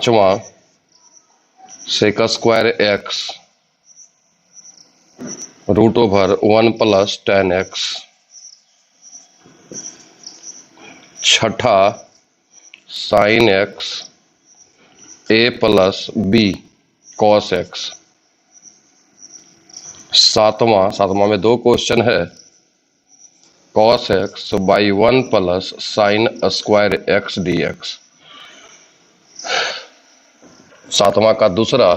पांचवा sec square x root over 1 plus ten x. छठा sine x A plus B cos x. सातवां में दो क्वेश्चन है, cos x by 1 plus sine square x D x. सातवां का दूसरा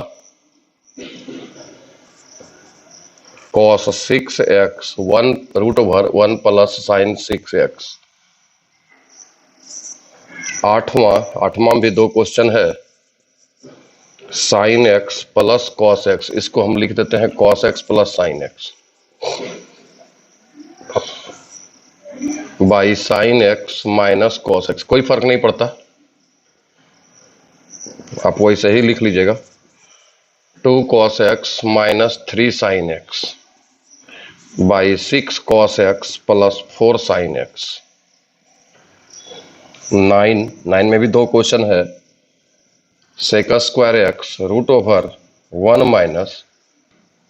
cos 6x 1 root over 1 plus sine 6x। आठवां भी दो क्वेश्चन है, sine x plus cos x, इसको हम लिख देते हैं cos x plus sine x by sine x minus cos x. कोई फर्क नहीं पड़ता, आप वैसे ही लिख लीजिएगा। 2 cos x minus 3 sine x by 6 cos x plus 4 sine x. 9 में भी दो क्वेश्चन है, sec square x root over 1 minus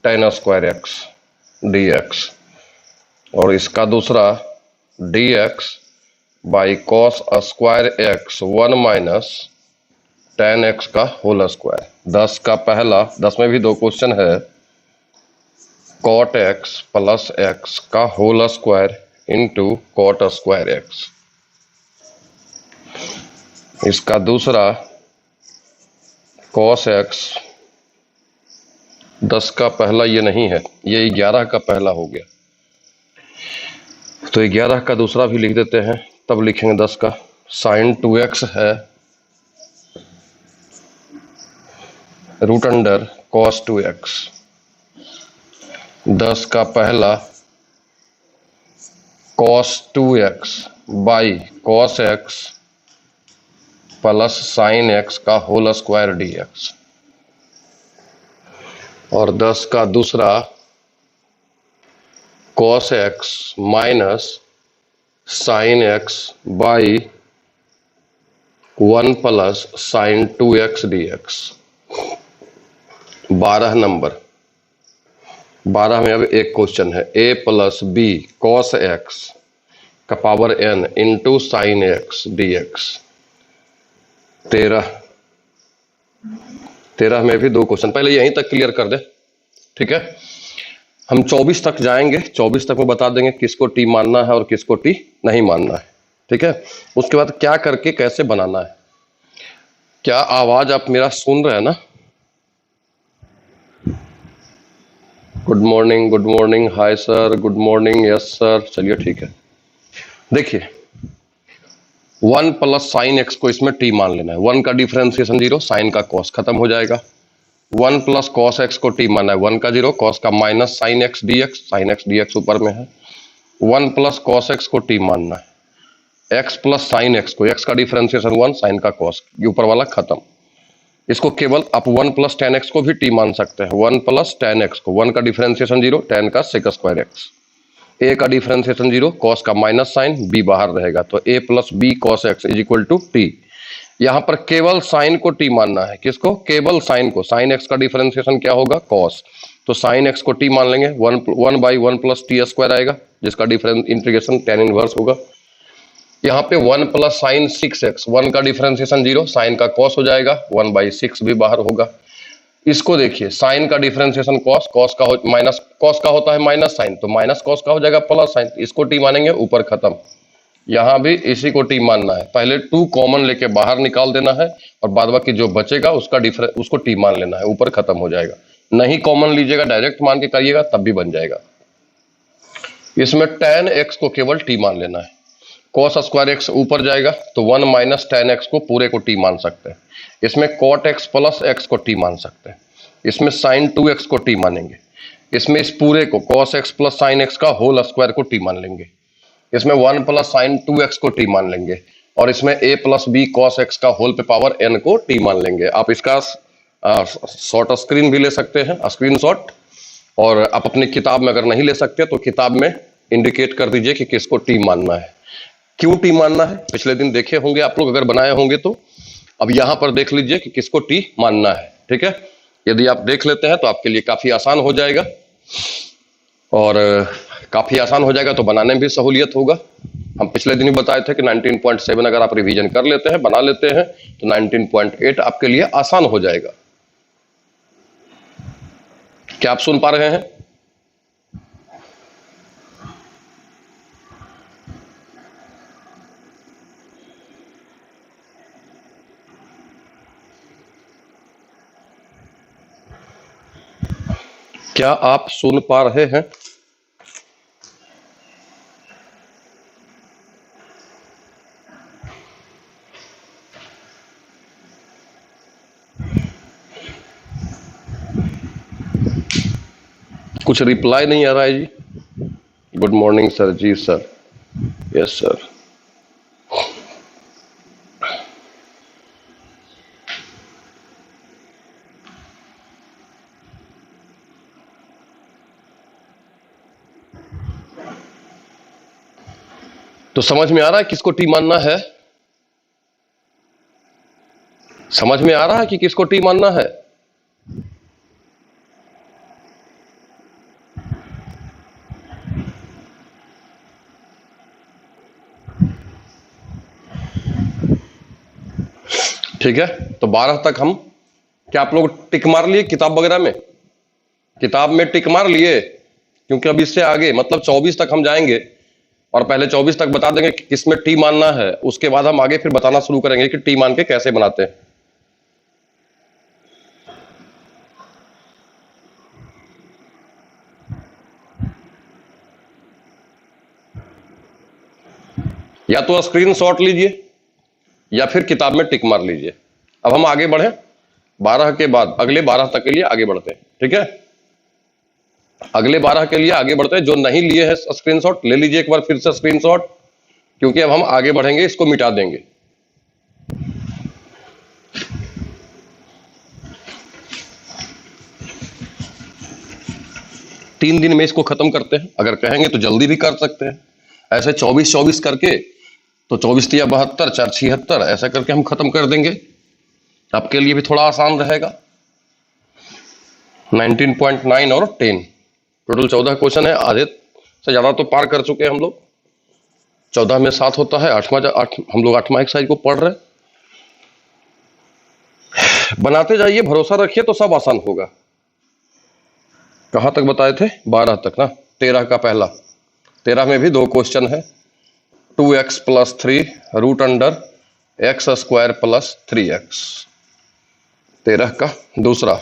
ten square x D x, और इसका दूसरा d x by cos square x 1 minus ten x का whole square. 10 में भी दो क्वेश्चन है, कॉट एक्स प्लस एक्स का whole square into cot square x. इसका दूसरा कॉस एक्स, 10 का पहला ये नहीं है, ये 11 का पहला हो गया, तो 11 का दूसरा भी लिख देते हैं, तब लिखेंगे 10 का। साइन 2x है रूट अंडर कॉस 2x। 10 का पहला cos 2x by cos x plus sine x का होल स्क्वायर डी एक्स, और 10 का दूसरा cos x minus sine x by 1 plus sine 2x d x. 12 number, 12 में अब एक क्वेश्चन है, a plus B cos x का power n into sine x d x. 13 में भी दो क्वेश्चन, पहले यहीं तक क्लियर कर दे, ठीक है। हम 24 तक जाएंगे, 24 तक में बता देंगे किसको टी मानना है और किसको टी नहीं मानना है, ठीक है। उसके बाद क्या करके कैसे बनाना है। क्या आवाज आप मेरा सुन रहे हैं ना? Good morning, hi sir, good morning, yes sir, चलिए ठीक है। देखिए 1 प्लस साइन एक्स को इसमें टी मान लेना है, 1 का डिफरेंशिएशन 0, साइन का कॉस खत्म हो जाएगा। 1 प्लस कॉस एक्स को टी मानना है, 1 का 0, कॉस का minus sine X D x, sign X D x ऊपर में है। 1 प्लस कॉस एक्स को टी मानना है, एक्स प्लस साइन एक्स को, एक्स का डिफरेंशिएशन 1, साइन का कॉस, ये ऊपर वाला खत्म। इसको केवल आप 1 प्लस टेन एक्स को भी टी मान सकते हैं, 1 प्लस टेन एक्स को, 1 का डिफरेंशिएशन 0, टेन का सेक स्क्वायर एक्स। ए का डिफरेंशिएशन 0, कॉस का माइनस साइन, बी बाहर रहेगा, तो A plus B cos x is equal to T. यहां पर केवल साइन को टी मानना है, किसको? केवल साइन को। साइन एक्स का डिफरेंशिएशन क्या होगा? कॉस, तो साइन एक्स को टी मान लेंगे, 1 बाई 1 प्लस टी स्क्वायर आएगा, जिसका डिफरेंस इंटीग्रेशन टेन इनवर्स होगा। यहाँ पे 1 प्लस साइन 6x, 1 का डिफरेंशिएशन 0, साइन का कॉस हो जाएगा, 1 बाई 6 भी बाहर होगा। इसको देखिए, साइन का डिफरेंशिएशन कॉस, कॉस का माइनस, कॉस का होता है माइनस साइन, तो माइनस कॉस का हो जाएगा प्लस साइन, इसको टी मानेंगे, ऊपर खत्म। यहाँ भी इसी को टी मानना है, पहले 2 कॉमन लेके बाहर निकाल देना है, और बाद बाकी जो बचेगा उसको टी मान लेना है, ऊपर खत्म हो जाएगा। नहीं कॉमन लीजिएगा, डायरेक्ट मान के करिएगा, तब भी बन जाएगा। इसमें tan x को केवल टी मान लेना है, cos स्क्वायर एक्स ऊपर जाएगा, तो 1 माइनस tan x को पूरे को टी मान सकते हैं। इसमें cot x प्लस x को टी मान सकते हैं, इसमें sin 2x को टी मानेंगे, इसमें इस पूरे को cos x plus sin x का होल स्क्वायर को टी मान लेंगे, इसमें 1 प्लस sin 2x को टी मान लेंगे, और इसमें a plus B cos x का होल पे पावर n को टी मान लेंगे। आप इसका शॉर्ट स्क्रीन भी ले सकते हैं, स्क्रीनशॉट, और आप अपनी किताब में अगर नहीं ले सकते तो किताब में इंडिकेट कर दीजिए कि किसको टी मानना है, क्यों टी मानना है। पिछले दिन देखे होंगे आप लोग, अगर बनाए होंगे तो अब यहां पर देख लीजिए कि किसको टी मानना है, ठीक है। यदि आप देख लेते हैं तो आपके लिए काफी आसान हो जाएगा, और काफी आसान हो जाएगा तो बनाने में भी सहूलियत होगा। हम पिछले दिन ही बताए थे कि 19.7 अगर आप रिवीजन कर लेते हैं, बना लेते हैं, तो 19.8 आपके लिए आसान हो जाएगा। क्या आप सुन पा रहे हैं? क्या आप सुन पा रहे हैं? कुछ रिप्लाई नहीं आ रहा है जी। Good morning sir. जी सर, यस सर। तो समझ में आ रहा है किसको टी मानना है? समझ में आ रहा है कि किसको टी मानना है? ठीक है, तो 12 तक हम, क्या आप लोग टिक मार लिए किताब वगैरह में? किताब में टिक मार लिए? क्योंकि अब इससे आगे मतलब 24 तक हम जाएंगे, और पहले 24 तक बता देंगे कि किसमें टी मानना है, उसके बाद हम आगे फिर बताना शुरू करेंगे कि टी मान के कैसे बनाते हैं। या तो स्क्रीनशॉट लीजिए या फिर किताब में टिक मार लीजिए। अब हम आगे बढ़े, 12 के बाद अगले 12 तक के लिए आगे बढ़ते हैं, ठीक है। अगले 12 के लिए आगे बढ़ते हैं। जो नहीं लिए हैं स्क्रीनशॉट, ले लीजिए एक बार फिर से स्क्रीनशॉट, क्योंकि अब हम आगे बढ़ेंगे, इसको मिटा देंगे। तीन दिन में इसको खत्म करते हैं। अगर कहेंगे तो जल्दी भी कर सकते हैं, ऐसे 24 करके, तो 24 या 72, 4 76, ऐसा करके हम खत्म कर देंगे। आपके लिए भी थोड़ा आसान रहेगा। 19.9 और 10, टोटल 14 क्वेश्चन है। आधे से ज्यादा तो पार कर चुके हैं हम लोग। 14 में 7 होता है, हम लोग 8वां एक्सरसाइज को पढ़ रहे हैं। बनाते जाइए, भरोसा रखिए तो सब आसान होगा। कहां तक बताए थे? 12 तक ना। 13 का पहला, 13 में भी 2 क्वेश्चन है। 2x + 3 root under x² + 3x। 13 का दूसरा,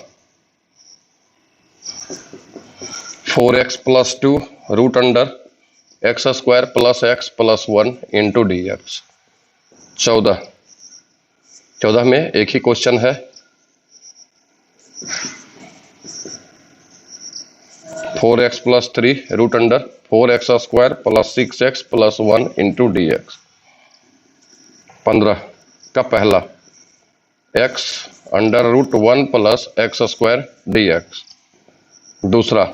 4x + 2 root under x² + x + 1 into dx। 14 में एक ही क्वेश्चन है। 4x + 3 root under 4x² + 6x + 1 into dx। 15 का पहला, x √1 + x² dx। दूसरा,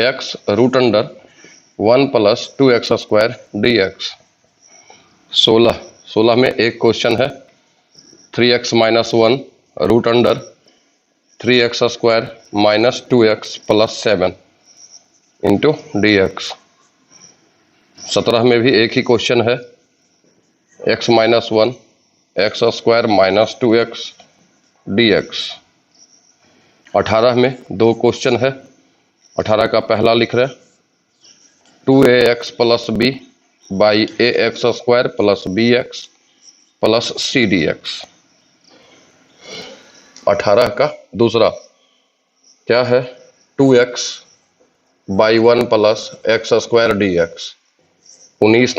x √1 + 2x² dx। 16 में एक क्वेश्चन है। 3x - 1 root under 3x² - 2x + 7 into dx। 17 में भी एक ही क्वेश्चन है। x - 1 x² - 2x dx। 18 में 2 क्वेश्चन है। 18 का पहला लिख रहे हैं, 2ax + b / ax² + bx + c dx। 18 का दूसरा क्या है? 2x / 1 + x² dx। 19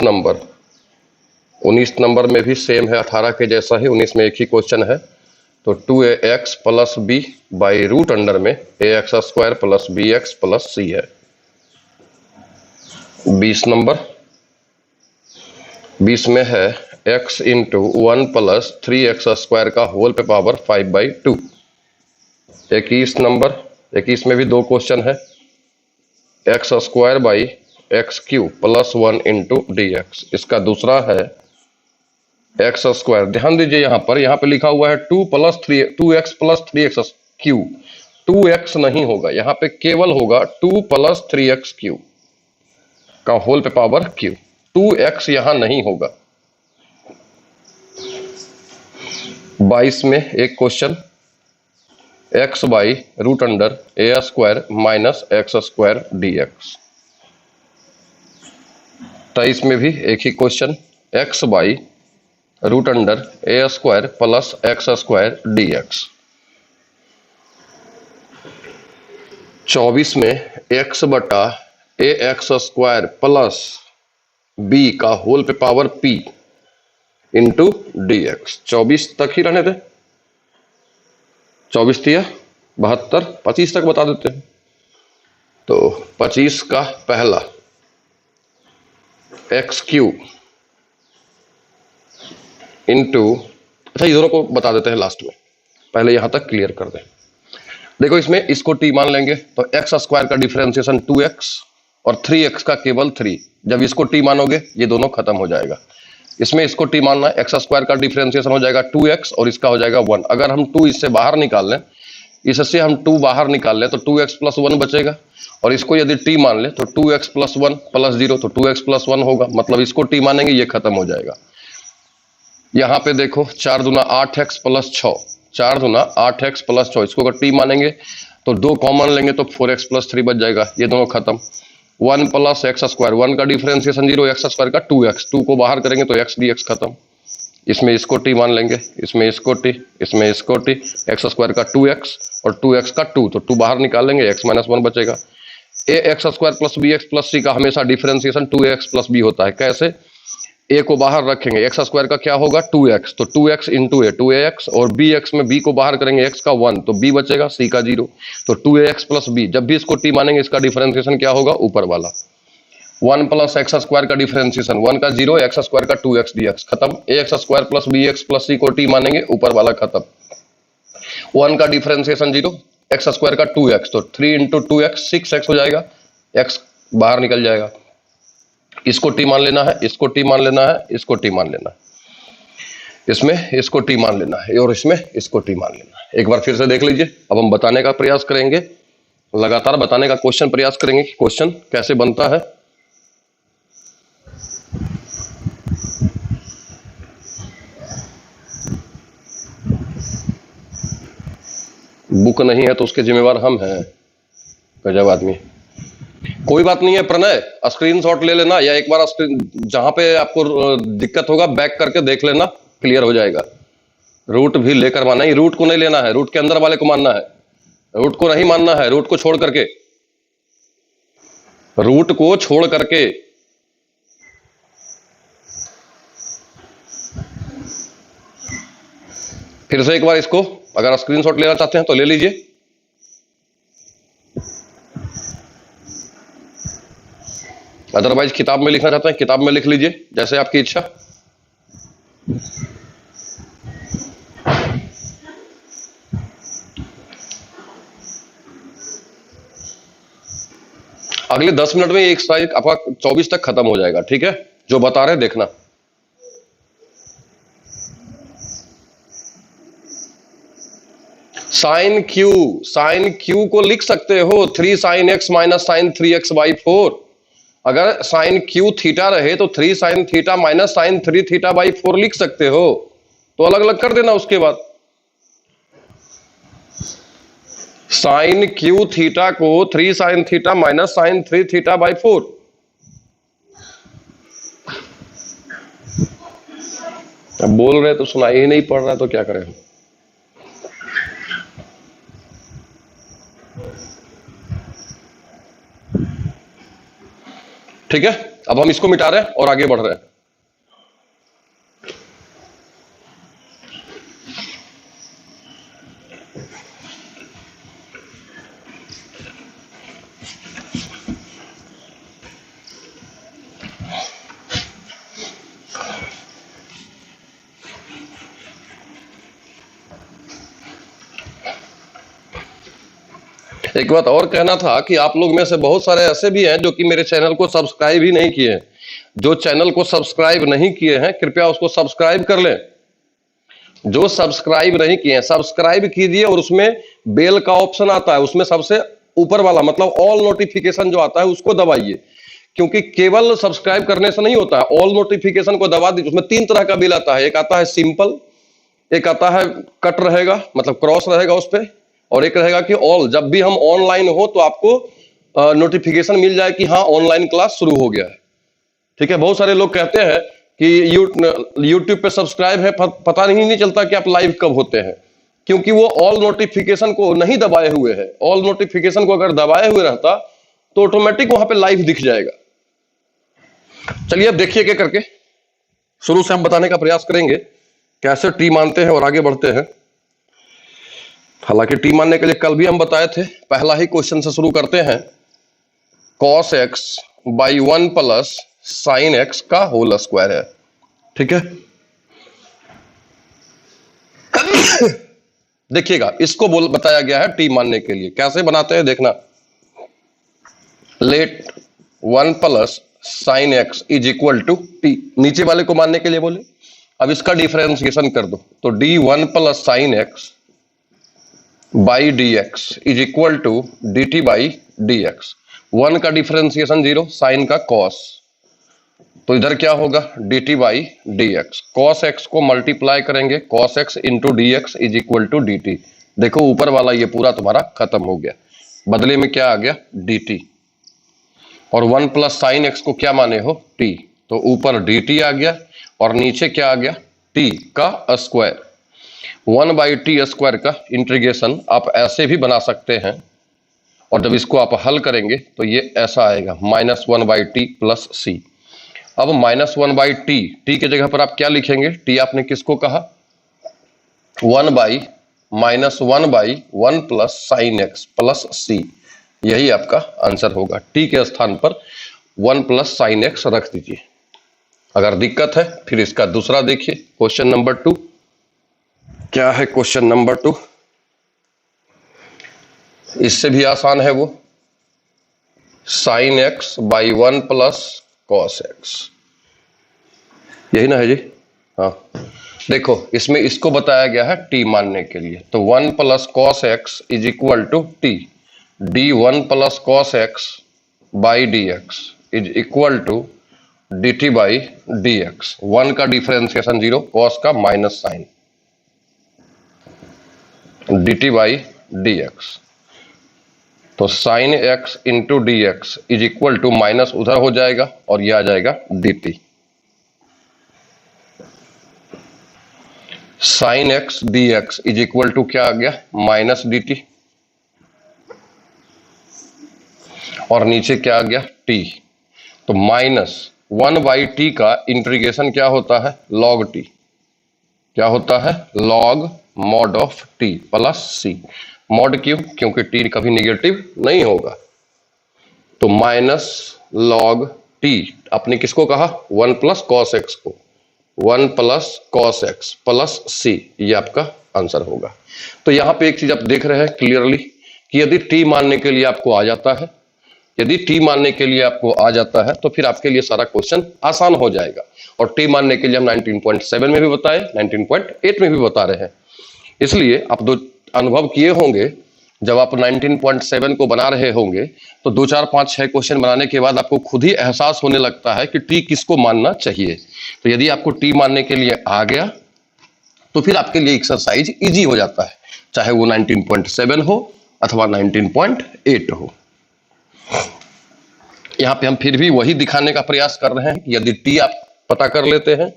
नंबर में भी सेम है, 18 के जैसा ही। 19 में एक ही क्वेश्चन है, तो 2ax + b / रूट अंडर में ax² + bx + c है। 20 नंबर, 20 में है x × 1 + 3x² का होल पे पावर 5/2। 21 नंबर, 21 में भी 2 क्वेश्चन है। x² / x³ + 1 into dx। इसका दूसरा है एक्स स्क्वायर, ध्यान दीजिए यहाँ पे लिखा हुआ है 2x plus 3x Q. 2x नहीं होगा, यहाँ पे केवल होगा 2 प्लस 3x क्यू का होल पे पावर क्यू। 2x यहां नहीं होगा। 22 में एक question, x by root under A square minus x square D X. 23 में भी एक ही question, x by root under A square plus x square D X. 24 में x बटा A X square plus B का होल पे power p into D X. 24 तक ही रहने थे, 24 दिया 72, 25 तक बता देते हैं। तो 25 का पहला एक्स क्यू इंटू, अच्छा ये दोनों को बता देते हैं लास्ट में, पहले यहां तक क्लियर कर दें। देखो इसमें इसको t मान लेंगे तो एक्स स्क्वायर का डिफरेंशिएशन 2x और 3x का केवल 3। जब इसको t मानोगे ये दोनों खत्म हो जाएगा। इसमें इसको t मानना, एक्स स्क्वायर का डिफरेंशिएशन हो जाएगा 2x और इसका हो जाएगा 1। अगर हम 2 इससे बाहर निकाल लें, इससे हम 2 बाहर निकाल लें तो 2x प्लस 1 बचेगा, और इसको यदि t मान ले तो 2x प्लस 1 प्लस 0 तो 2x प्लस 1 होगा। मतलब इसको t मानेंगे ये खत्म हो जाएगा। यहां पे देखो 4 दूना 8x प्लस 6, 4 दूना 8x प्लस 6, इसको अगर t मानेंगे तो 2 कॉमन लेंगे तो 4x प्लस 3 बच जाएगा, ये दोनों खत्म। 1 प्लस एक्स स्क्वायर, 1 का डिफरेंशिएशन 0, एक्स स्क्वायर का 2x, 2 को बाहर करेंगे तो x dx खत्म। इसमें इसको t मान लेंगे, इसमें इसको t, इसमें इसको t, एक्स स्क्वायर का 2x और 2x का 2, तो 2 बाहर निकाल लेंगे, x माइनस 1 बचेगा। A X square plus B X plus C का हमेशा डिफरेंशिएशन 2ax प्लस बी होता है। कैसे? a को बाहर रखेंगे, एक्स स्क्वायर का क्या होगा 2x, तो 2x इंटू ए 2ax, और bx में b को बाहर करेंगे, x का 1 तो b बचेगा, c का 0, तो 2ax प्लस b। जब भी इसको t मानेंगे इसका डिफरेंशिएशन क्या होगा ऊपर वाला। 1 प्लस एक्स स्क्वायर का डिफरेंशिएशन 1 का 0, एक्स स्क्वायर का 2x dx खत्म। ax square plus bx plus c को t मानेंगे ऊपर वाला खत्म। 1 का डिफरेंशिएशन 0, एक्स स्क्वायर का 2x, तो 3 इंटू 2x 6x हो जाएगा, x बाहर निकल जाएगा। इसको t मान लेना है, इसको t मान लेना है, इसको t मान लेना है, इसमें इसको t मान लेना है और इसमें इसको t मान लेना है। एक बार फिर से देख लीजिए। अब हम बताने का प्रयास करेंगे, लगातार बताने का प्रयास करेंगे कि क्वेश्चन कैसे बनता है। बुक नहीं है तो उसके जिम्मेवार हम हैं, गजब आदमी। कोई बात नहीं है प्रणय, स्क्रीनशॉट ले लेना, या एक बार जहां पे आपको दिक्कत होगा बैक करके देख लेना, क्लियर हो जाएगा। रूट भी लेकर मानना, नहीं रूट को नहीं लेना है, रूट के अंदर वाले को मानना है, रूट को नहीं मानना है, रूट को छोड़ करके, रूट को छोड़ करके। फिर से एक बार इसको अगर स्क्रीनशॉट लेना चाहते हैं तो ले लीजिए। अदरवाइज किताब में लिखना चाहते हैं किताब में लिख लीजिए, जैसे आपकी इच्छा। अगले 10 मिनट में एक स्ट्राइक आपका 24 तक खत्म हो जाएगा, ठीक है? जो बता रहे हैं देखना। साइन क्यू को लिख सकते हो 3 sin x minus sine 3x by 4। अगर साइन क्यू थीटा रहे तो 3 sin theta minus sine 3 theta by 4 लिख सकते हो, तो अलग अलग कर देना। उसके बाद साइन क्यू थीटा को 3 sin theta minus sine 3 theta by 4। अब बोल रहे तो सुनाई ही नहीं पड़ रहा, तो क्या करें? ठीक है, अब हम इसको मिटा रहे हैं और आगे बढ़ रहे हैं। एक बात और कहना था कि आप लोग में से बहुत सारे ऐसे भी हैं जो कि मेरे चैनल को सब्सक्राइब ही नहीं किए हैं। जो चैनल को सब्सक्राइब नहीं किए हैं कृपया उसको सब्सक्राइब कर लें। जो सब्सक्राइब नहीं किए हैं सब्सक्राइब कीजिए और उसमें बेल का ऑप्शन आता है, उसमें सबसे ऊपर वाला मतलब ऑल नोटिफिकेशन जो आता है उसको दबाइए, क्योंकि केवल सब्सक्राइब करने से नहीं होता है, ऑल नोटिफिकेशन को दबा दीजिए। उसमें 3 तरह का बिल आता है, एक आता है सिंपल, एक आता है कट रहेगा मतलब क्रॉस रहेगा उस पर, और एक रहेगा कि ऑल। जब भी हम ऑनलाइन हो तो आपको नोटिफिकेशन मिल जाए कि हाँ ऑनलाइन क्लास शुरू हो गया है। ठीक है, बहुत सारे लोग कहते हैं कि यूट्यूब पे सब्सक्राइब है, पता नहीं चलता कि आप लाइव कब होते हैं, क्योंकि वो ऑल नोटिफिकेशन को नहीं दबाए हुए है। ऑल नोटिफिकेशन को अगर दबाए हुए रहता तो ऑटोमेटिक वहां पे लाइव दिख जाएगा। चलिए अब देखिए क्या करके शुरू से हम बताने का प्रयास करेंगे कैसे टी मानते हैं और आगे बढ़ते हैं। हालांकि टी मानने के लिए कल भी हम बताए थे, पहला ही क्वेश्चन से शुरू करते हैं। cos x by 1 plus sine x का होल स्क्वायर है। ठीक है, देखिएगा इसको बताया गया है टी मानने के लिए, कैसे बनाते हैं देखना। Let 1 plus sine x is equal to T, नीचे वाले को मानने के लिए बोले। अब इसका डिफरेंशिएशन कर दो तो d 1 plus sine x by D x is equal to D T by D x. 1 का डिफरेंशिएशन 0, साइन का कॉस, तो इधर क्या होगा d T by D x. Cos x को मल्टीप्लाई करेंगे, cos x into D x is equal to D t. देखो ऊपर वाला ये पूरा तुम्हारा खत्म हो गया, बदले में क्या आ गया डी टी, और 1 प्लस साइन एक्स को क्या माने हो टी, तो ऊपर डी टी आ गया और नीचे क्या आ गया टी का स्क्वायर। 1 बाई टी स्क्वायर का इंटीग्रेशन आप ऐसे भी बना सकते हैं, और जब इसको आप हल करेंगे तो ये ऐसा आएगा -1 बाई टी प्लस सी। अब -1 बाई टी, टी के जगह पर आप क्या लिखेंगे, टी आपने किसको कहा 1 by -1 by 1 plus sine x plus C, यही आपका आंसर होगा। टी के स्थान पर 1 प्लस साइन एक्स रख दीजिए। अगर दिक्कत है फिर इसका दूसरा देखिए, क्वेश्चन नंबर 2। क्या है क्वेश्चन नंबर 2, इससे भी आसान है वो, sign x by 1 plus cos x, यही ना है जी। हाँ देखो इसमें इसको बताया गया है टी मानने के लिए, तो 1 plus cos x is equal to T, D 1 plus cos x by D x is equal to D T by D x. 1 का डिफरेंशिएशन 0, कॉस का minus sine, D T by D X, तो sine X into D x is equal to minus उधर हो जाएगा और यह आ जाएगा D T. Sine X D x is equal to क्या आ गया माइनस डी टी, और नीचे क्या आ गया टी, तो -1 बाई टी का इंटीग्रेशन क्या होता है लॉग टी, क्या होता है log mod of t plus c. Mod क्यों, क्योंकि टी कभी नेगेटिव नहीं होगा, तो माइनस लॉग टी, आपने किसको कहा 1 प्लस कॉस एक्स को, 1 प्लस कॉस एक्स प्लस सी, ये आपका आंसर होगा। तो यहां पे एक चीज आप देख रहे हैं क्लियरली कि यदि टी मानने के लिए आपको आ जाता है, यदि टी मानने के लिए आपको आ जाता है तो फिर आपके लिए सारा क्वेश्चन आसान हो जाएगा। और टी मानने के लिए हम 19.7 में भी बताए, 19.8 में भी बता रहे हैं। इसलिए आप दो अनुभव किए होंगे, जब आप 19.7 को बना रहे होंगे तो 2, 4, 5, 6 क्वेश्चन बनाने के बाद आपको खुद ही एहसास होने लगता है कि टी किसको मानना चाहिए। तो यदि आपको टी मानने के लिए आ गया तो फिर आपके लिए एक्सरसाइज इजी हो जाता है, चाहे वो 19.7 हो अथवा 19.8 हो। यहां पे हम फिर भी वही दिखाने का प्रयास कर रहे हैं कि यदि टी आप पता कर लेते हैं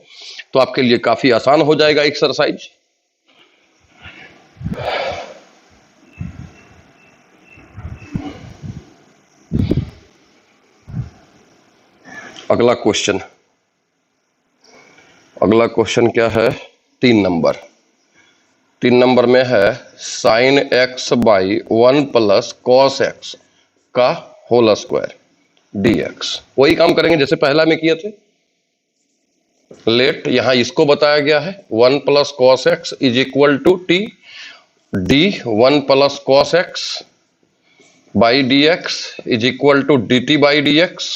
तो आपके लिए काफी आसान हो जाएगा एक्सरसाइज। अगला क्वेश्चन, अगला क्वेश्चन क्या है 3 नंबर। 3 नंबर में है sine x by 1 plus cos x का होल स्क्वायर डी एक्स। वही काम करेंगे जैसे पहला में किए थे। लेट यहां इसको बताया गया है 1 plus cos x is equal to T, D 1 plus cos x by D x is equal to D T by D x.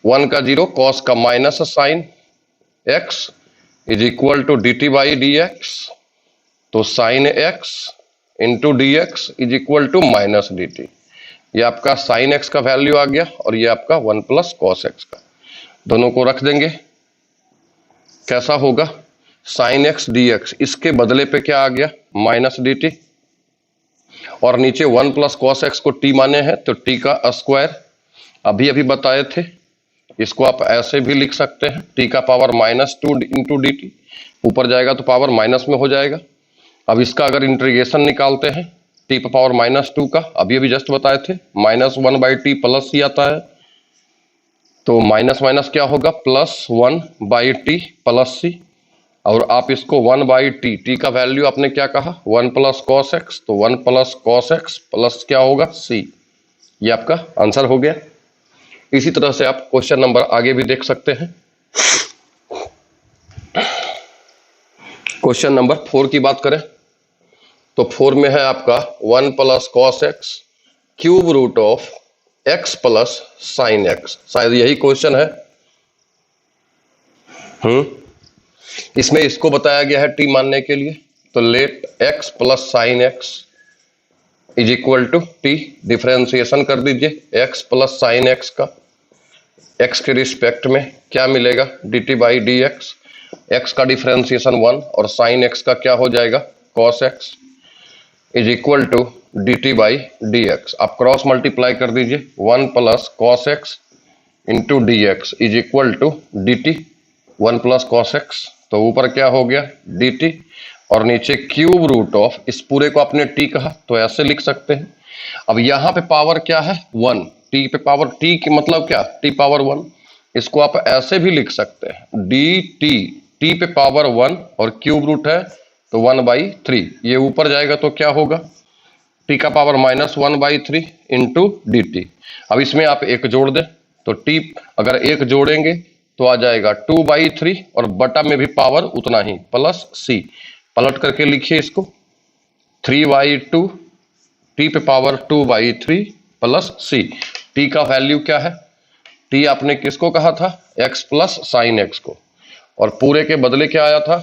1 का 0, कॉस का minus sine x is equal to D T by D X. तो sine X into D x is equal to minus D T. ये आपका sine x का value आ गया और ये आपका 1 प्लस कॉस एक्स का, दोनों को रख देंगे। कैसा होगा, साइन एक्स डी एक्स, इसके बदले पे क्या आ गया, माइनस डी टी, और नीचे 1 प्लस कॉस एक्स को टी माने हैं तो टी का स्क्वायर, अभी अभी बताए थे। इसको आप ऐसे भी लिख सकते हैं, टी का पावर -2 इंटू डी टी, ऊपर जाएगा तो पावर माइनस में हो जाएगा। अब इसका अगर इंटीग्रेशन निकालते हैं टी पर पावर -2 का, अभी अभी जस्ट बताए थे, -1 बाई टी प्लस सी आता है, तो माइनस माइनस क्या होगा, +1 बाई टी प्लस सी, और आप इसको 1 बाई टी, टी का वैल्यू आपने क्या कहा 1 प्लस कॉस एक्स, तो 1 प्लस कॉस एक्स प्लस क्या होगा सी। ये आपका आंसर हो गया। इसी तरह से आप क्वेश्चन नंबर आगे भी देख सकते हैं। क्वेश्चन नंबर 4 की बात करें तो 4 में है आपका 1 plus cos x cube root of x plus sine x, शायद यही क्वेश्चन है। इसमें इसको बताया गया है टी मानने के लिए, तो let x plus sine x is equal to t, differentiation कर दीजिए एक्स प्लस साइन एक्स का, एक्स के रिस्पेक्ट में क्या मिलेगा, d T by D x, x का डिफरेंशिएशन 1 और साइन एक्स का क्या हो जाएगा cos x is equal to D T by D x. आप क्रॉस मल्टीप्लाई कर दीजिए, 1 plus cos x into D x is equal to D T, 1 plus cos x, तो ऊपर क्या हो गया डी टी, और नीचे क्यूब रूट ऑफ, इस पूरे को आपने टी कहा तो ऐसे लिख सकते हैं। अब यहाँ पे पावर क्या है 1, टी पे पावर, टी की मतलब क्या, टी पावर 1, इसको आप ऐसे भी लिख सकते हैं डी टी, टी पे पावर 1 और क्यूब रूट है तो 1/3, ये ऊपर जाएगा तो क्या होगा, टी का पावर -1/3 इंटू डी टी। अब इसमें आप एक जोड़ दें तो टी अगर एक जोड़ेंगे तो आ जाएगा 2/3 और बटा में भी पावर उतना ही प्लस सी, पलट करके लिखिए इसको 3/2, टी पे पावर 2/3 प्लस सी। टी का वैल्यू क्या है, टी आपने किसको कहा था एक्स प्लस साइन एक्स को, और पूरे के बदले क्या आया था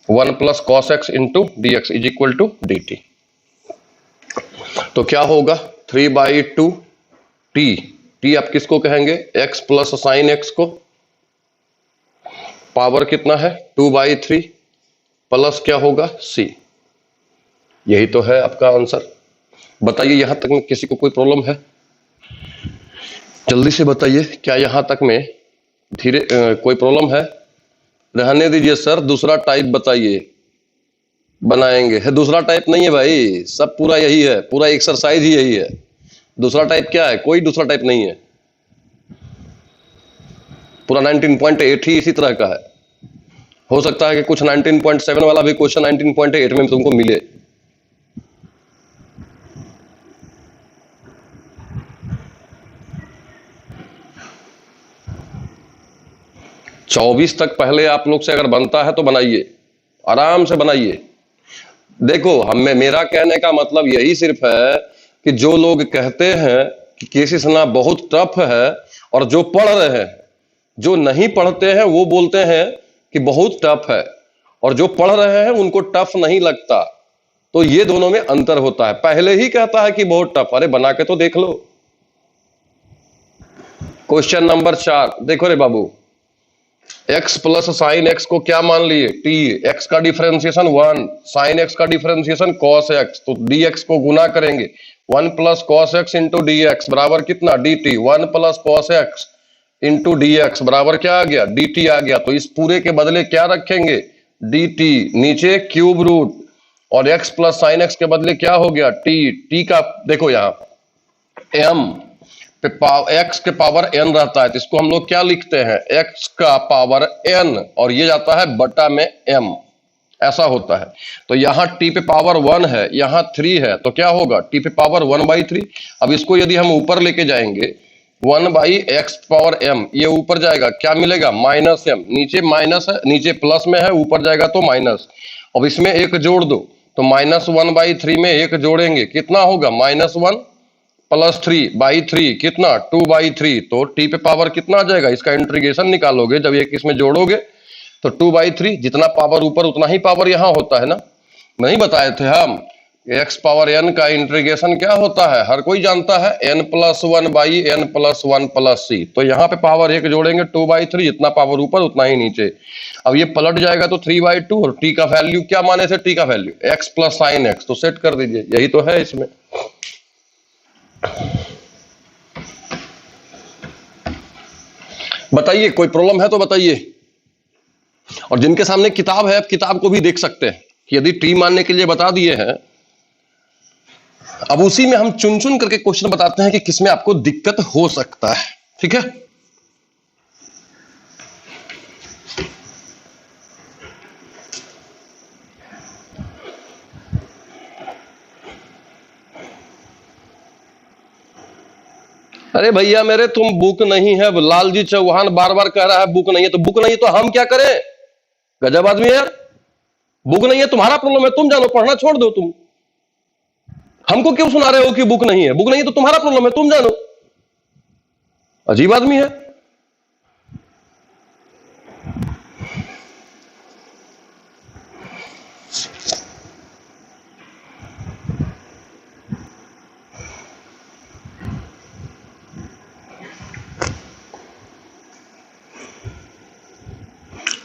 1 plus cos x into D x is equal to D t. तो क्या होगा 3/2 टी, टी आप किसको कहेंगे एक्स प्लस साइन एक्स को, पावर कितना है 2/3 प्लस क्या होगा सी। यही तो है आपका आंसर। बताइए यहां तक में किसी को कोई प्रॉब्लम है, जल्दी से बताइए, क्या यहां तक में कोई प्रॉब्लम है, रहने दीजिए सर, दूसरा टाइप बताइए, बनाएंगे है, दूसरा टाइप नहीं है भाई, सब पूरा यही है, पूरा एक्सरसाइज ही यही है, दूसरा टाइप क्या है, कोई दूसरा टाइप नहीं है, पूरा 19.8 ही इसी तरह का है। हो सकता है कि कुछ 19.7 वाला भी क्वेश्चन 19.8 में तुमको मिले। चौबीस तक पहले आप लोग से अगर बनता है तो बनाइए, आराम से बनाइए। देखो हमें, मेरा कहने का मतलब यही सिर्फ है कि जो लोग कहते हैं कि केसीसना बहुत टफ है और जो पढ़ रहे हैं, जो नहीं पढ़ते हैं वो बोलते हैं कि बहुत टफ है, और जो पढ़ रहे हैं उनको टफ नहीं लगता, तो ये दोनों में अंतर होता है। पहले ही कहता है कि बहुत टफ, अरे बना के तो देख लो। क्वेश्चन नंबर 4 देखो रे बाबू, x प्लस साइन एक्स को क्या मान लिए t, x का डिफरेंशिएशन 1, साइन एक्स का डिफरेंशिएशन cos x, तो dx को गुना करेंगे 1 plus cos x into D x बराबर कितना dt, 1 plus cos x into D x बराबर क्या आ गया dt आ गया। तो इस पूरे के बदले क्या रखेंगे dt, नीचे क्यूब रूट, और x प्लस साइन एक्स के बदले क्या हो गया t का देखो यहाँ m पे x के पावर n रहता है, तो इसको हम लोग क्या लिखते हैं x का पावर n, और ये जाता है बटा में m, ऐसा होता है। तो यहाँ t पे पावर 1 है, यहाँ 3 है, तो क्या होगा t पे पावर 1/3। अब इसको यदि हम ऊपर लेके जाएंगे 1/x पावर m, ये ऊपर जाएगा क्या मिलेगा -m, नीचे माइनस है, नीचे प्लस में है, ऊपर जाएगा तो माइनस। अब इसमें एक जोड़ दो तो -1/3 में एक जोड़ेंगे कितना होगा -1 +3/3 कितना 2/3, तो t पे पावर कितना आ जाएगा, इसका इंटीग्रेशन निकालोगे जब एक इसमें जोड़ोगे तो 2/3, जितना पावर ऊपर उतना ही पावर यहाँ होता है ना। नहीं बताए थे हम, x पावर n का इंटीग्रेशन क्या होता है, हर कोई जानता है, n+1/n+1+c। तो यहाँ पे पावर एक जोड़ेंगे 2/3, जितना पावर ऊपर उतना ही नीचे। अब ये पलट जाएगा तो 3/2, और t का वैल्यू क्या माने थे, t का वैल्यू x + sin x, तो सेट कर दीजिए, यही तो है इसमें। बताइए कोई प्रॉब्लम है तो बताइए। और जिनके सामने किताब है, किताब को भी देख सकते हैं कि यदि टी मानने के लिए बता दिए हैं, अब उसी में हम चुन चुन करके क्वेश्चन बताते हैं कि किसमें आपको दिक्कत हो सकता है। ठीक है, अरे भैया मेरे, तुम बुक नहीं है, लालजी चौहान बार बार कह रहा है बुक नहीं है, तो बुक नहीं है तो हम क्या करें, गजब आदमी यार। बुक नहीं है तुम्हारा प्रॉब्लम है, तुम जानो, पढ़ना छोड़ दो तुम, हमको क्यों सुना रहे हो कि बुक नहीं है, बुक नहीं है तो तुम्हारा प्रॉब्लम है, तुम जानो, अजीब आदमी है।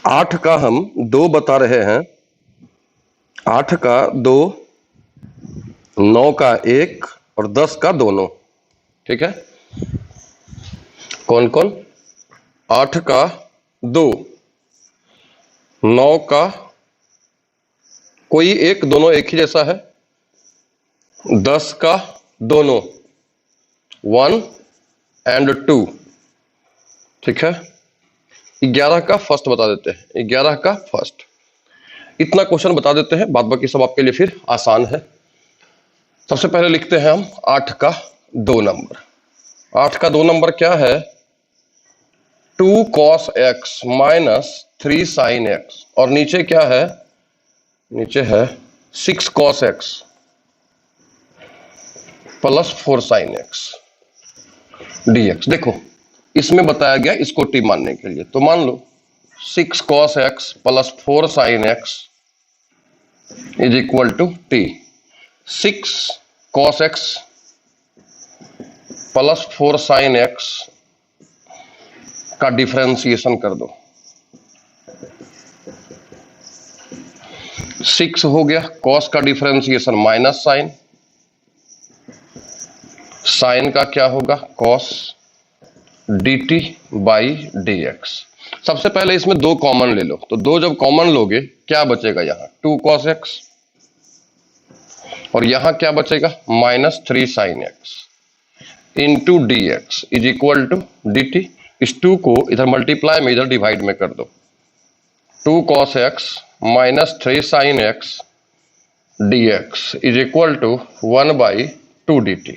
आठ का हम 2 बता रहे हैं, 8 का 2, 9 का 1 और 10 का दोनों। ठीक है, कौन कौन, 8 का 2, 9 का कोई एक, दोनों एक ही जैसा है, 10 का दोनों 1 और 2। ठीक है, 11 का फर्स्ट बता देते हैं, 11 का फर्स्ट। इतना क्वेश्चन बता देते हैं, बाद बाकी सब आपके लिए फिर आसान है। सबसे पहले लिखते हैं हम 8 का 2 नंबर। 8 का 2 नंबर क्या है, 2 cos x - 3 sin x, और नीचे क्या है, नीचे है 6 cos x + 4 sin x dx। देखो इसमें बताया गया इसको टी मानने के लिए, तो मान लो 6 cos x + 4 sin x = t। 6 cos x + 4 sin x का डिफरेंशिएशन कर दो, 6 हो गया, cos का डिफरेंशिएशन माइनस साइन, साइन का क्या होगा cos dt/dx। सबसे पहले इसमें 2 कॉमन ले लो, तो 2 जब कॉमन लोगे क्या बचेगा, यहां 2 cos x, और यहां क्या बचेगा -3 sin x × dx = dt। इस 2 को इधर मल्टीप्लाई में, इधर डिवाइड में कर दो, 2 cos x - 3 sin x dx = 1/2 dt।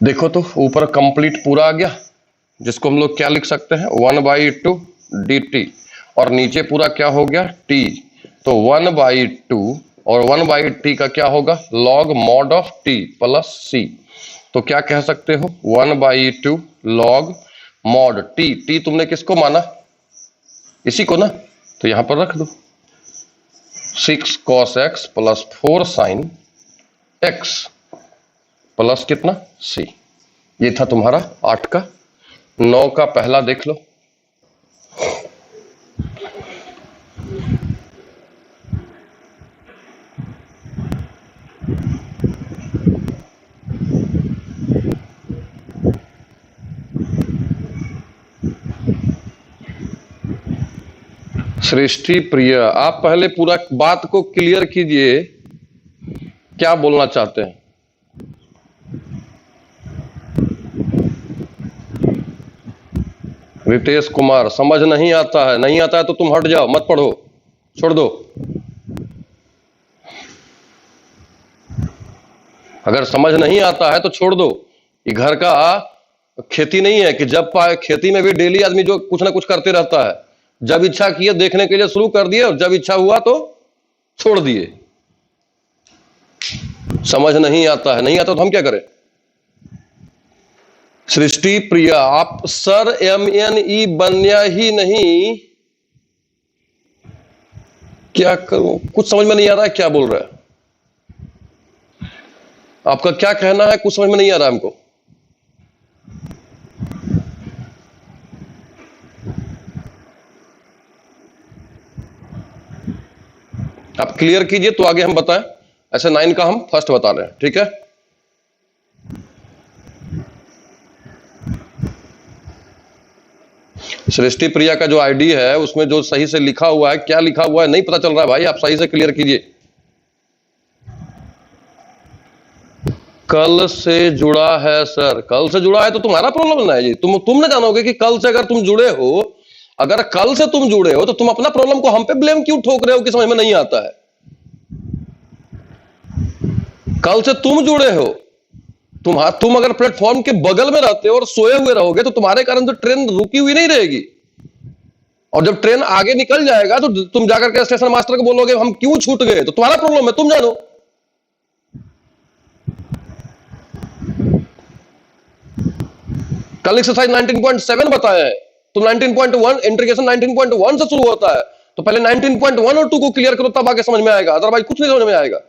देखो तो ऊपर कंप्लीट पूरा आ गया, जिसको हम लोग क्या लिख सकते हैं 1/2 dt, और नीचे पूरा क्या हो गया t, तो 1/2 और 1/t का क्या होगा log mod of t + c। तो क्या कह सकते हो 1/2 log mod t। t तुमने किसको माना, इसी को ना, तो यहां पर रख दो 6 cos x + 4 sin x plus कितना c। ये था तुम्हारा 8 का। 9 का पहला देख लो, सृष्टि प्रिय, आप पहले पूरा बात को क्लियर कीजिए, क्या बोलना चाहते हैं। रितेश कुमार, समझ नहीं आता है, नहीं आता है तो तुम हट जाओ, मत पढ़ो, छोड़ दो। अगर समझ नहीं आता है तो छोड़ दो। ये घर का खेती नहीं है कि जब पाए, खेती में भी डेली आदमी जो कुछ ना कुछ करते रहता है, जब इच्छा किए देखने के लिए शुरू कर दिए, और जब इच्छा हुआ तो छोड़ दिए। समझ नहीं आता है, नहीं आता तो हम क्या करें। सृष्टि प्रिया, आप सर MNE बनया ही नहीं, क्या करूं, कुछ समझ में नहीं आ रहा है क्या बोल रहा है, आपका क्या कहना है, कुछ समझ में नहीं आ रहा है हमको। आप क्लियर कीजिए तो आगे हम बताएं। ऐसे 9 का हम फर्स्ट बता रहे हैं, ठीक है। सृष्टि प्रिया का जो आईडी है उसमें जो सही से लिखा हुआ है, क्या लिखा हुआ है नहीं पता चल रहा है भाई, आप सही से क्लियर कीजिए। कल से जुड़ा है सर, कल से जुड़ा है तो तुम्हारा प्रॉब्लम ना है जी, तुम ना जानोगे कि कल से अगर तुम जुड़े हो, अगर कल से तुम जुड़े हो तो तुम अपना प्रॉब्लम को हम पे ब्लेम क्यों ठोक रहे हो कि समझ में नहीं आता है। कल से तुम जुड़े हो, तुम अगर प्लेटफॉर्म के बगल में रहते हो और सोए हुए रहोगे तो तुम्हारे कारण तो ट्रेन रुकी हुई नहीं रहेगी, और जब ट्रेन आगे निकल जाएगा तो तुम जाकर के स्टेशन मास्टर को बोलोगे हम क्यों छूट गए, तो तुम्हारा प्रॉब्लम है, तुम जानो। कल एक्सरसाइज 19.7 बताया है, तो 19.1 इंटीग्रेशन 19.1 से शुरू होता है, तो पहले 19.1 और 2 को क्लियर करो तब आगे समझ में आएगा, अदरवाइज कुछ नहीं समझ में आएगा।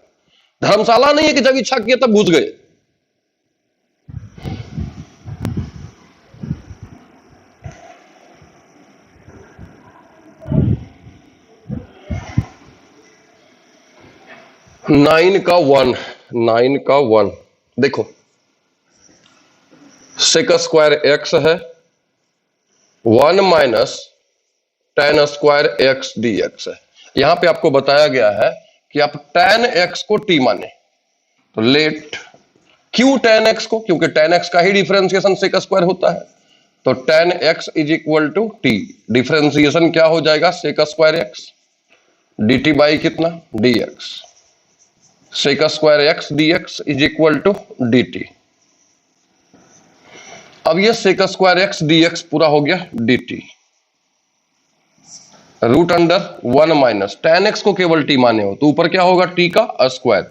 धर्मशाला नहीं है कि जब इच्छा किया तब घुस गए। नाइन का वन देखो, सेक स्क्वायर एक्स है, 1 minus tan square x dx है। यहां पे आपको बताया गया है कि आप tan x को t माने, तो लेट क्यों tan x को, क्योंकि tan x का ही डिफरेंशिएशन सेक स्क्वायर होता है, तो tan x is equal to t, differentiation क्या हो जाएगा sec square x dt by कितना dx, sec square x dx is equal to dt। अब ये सेक स्क्वायर एक्स dx पूरा हो गया dt, root under 1 minus tan x को केवल t माने हो तो ऊपर क्या होगा t का square,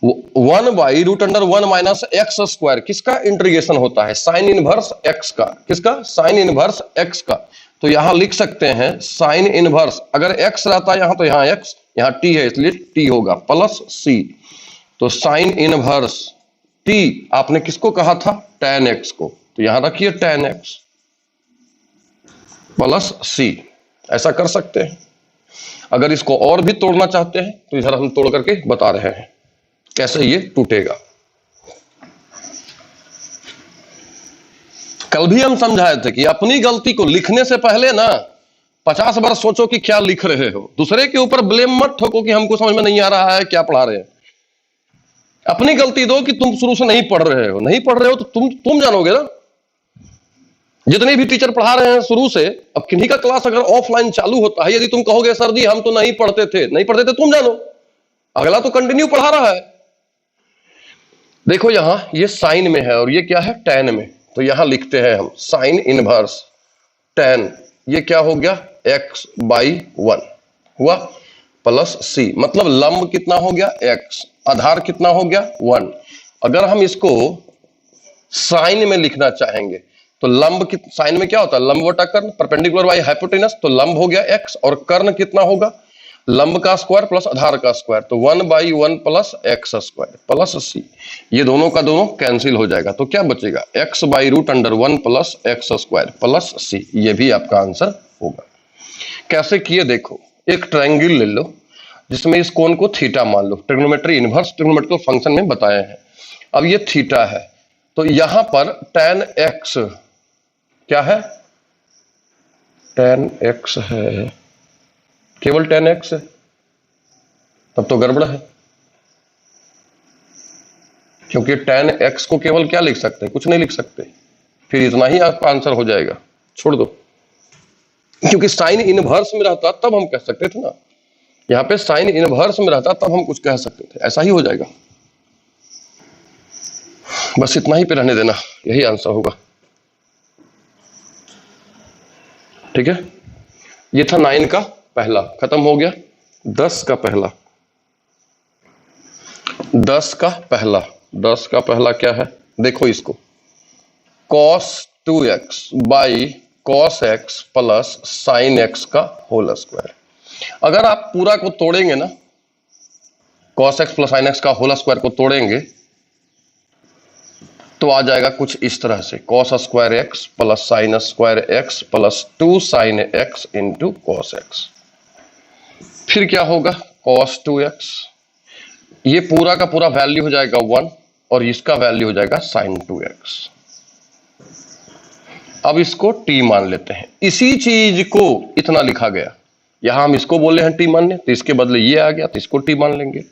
1 by root under 1 minus x square, किसका इंटीग्रेशन होता है साइन इनवर्स x का, किसका साइन इनवर्स x का, तो यहां लिख सकते हैं साइन इनवर्स, अगर x रहता है यहां तो यहां x, यहां t है इसलिए t होगा प्लस c, तो साइन इनवर्स t आपने किसको कहा था tan x को, तो यहां रखिए tan x प्लस c, ऐसा कर सकते हैं। अगर इसको और भी तोड़ना चाहते हैं तो इधर हम तोड़ करके बता रहे हैं कैसे ये टूटेगा। कल भी हम समझाए थे कि अपनी गलती को लिखने से पहले ना 50 बार सोचो कि क्या लिख रहे हो, दूसरे के ऊपर ब्लेम मत ठोको कि हमको समझ में नहीं आ रहा है क्या पढ़ा रहे हैं। अपनी गलती दो कि तुम शुरू से नहीं पढ़ रहे हो, नहीं पढ़ रहे हो तो तुम जानोगे ना। जितने भी टीचर पढ़ा रहे हैं शुरू से, अब किन्हीं का क्लास अगर ऑफलाइन चालू होता है, यदि तुम कहोगे सर जी हम तो नहीं पढ़ते थे, नहीं पढ़ते थे तुम जानो, अगला तो कंटिन्यू पढ़ा रहा है। देखो यहां ये साइन में है और ये क्या है टैन में, तो यहां लिखते हैं हम साइन इनवर्स टैन, ये क्या हो गया x बाई 1 हुआ प्लस c, मतलब लंब कितना हो गया x, आधार कितना हो गया 1। अगर हम इसको साइन में लिखना चाहेंगे तो लंब साइन में क्या होता है लंब बटा कर्ण, परपेंडिकुलर बाई हाइपोटेनस, तो लंब हो गया x और कर्ण कितना होगा लंब का स्क्वायर प्लस आधार का स्क्वायर, तो 1 by 1 plus x square plus c, ये दोनों का दोनों कैंसिल हो जाएगा, तो क्या बचेगा x by root under 1 plus x square plus c, ये भी आपका आंसर होगा। कैसे किए देखो, एक ट्रायंगल ले लो जिसमें इस कोण को थीटा मान लो, ट्रिग्नोमेट्री इनवर्स ट्रिग्नोमेट्रिकल फंक्शन में बताए हैं। अब ये थीटा है तो यहां पर tan x क्या है, tan x है, केवल tan x है, तब तो गड़बड़ है, क्योंकि tan x को केवल क्या लिख सकते हैं, कुछ नहीं लिख सकते, फिर इतना ही आपका आंसर हो जाएगा, छोड़ दो, क्योंकि साइन इनवर्स में रहता तब हम कह सकते थे ना, यहां पे साइन इनवर्स में रहता तब हम कुछ कह सकते थे, ऐसा ही हो जाएगा, बस इतना ही पे रहने देना, यही आंसर होगा। ठीक है, ये था 9 का पहला, खत्म हो गया। 10 का पहला, 10 का पहला क्या है देखो इसको, cos 2x by cos x plus sin x का होल स्क्वायर। अगर आप पूरा को तोड़ेंगे ना, cos x plus sin x का होल स्क्वायर को तोड़ेंगे तो आ जाएगा कुछ इस तरह से, cos square x plus sin square x plus 2 sin x into cos x। फिर क्या होगा, cos 2x, ये पूरा का पूरा वैल्यू हो जाएगा 1 और इसका वैल्यू हो जाएगा sin 2x। अब इसको t मान लेते हैं। इसी चीज को इतना लिखा गया, यहां हम इसको बोले हैं t मानने, तो इसके बदले ये आ गया तो इसको t मान लेंगे।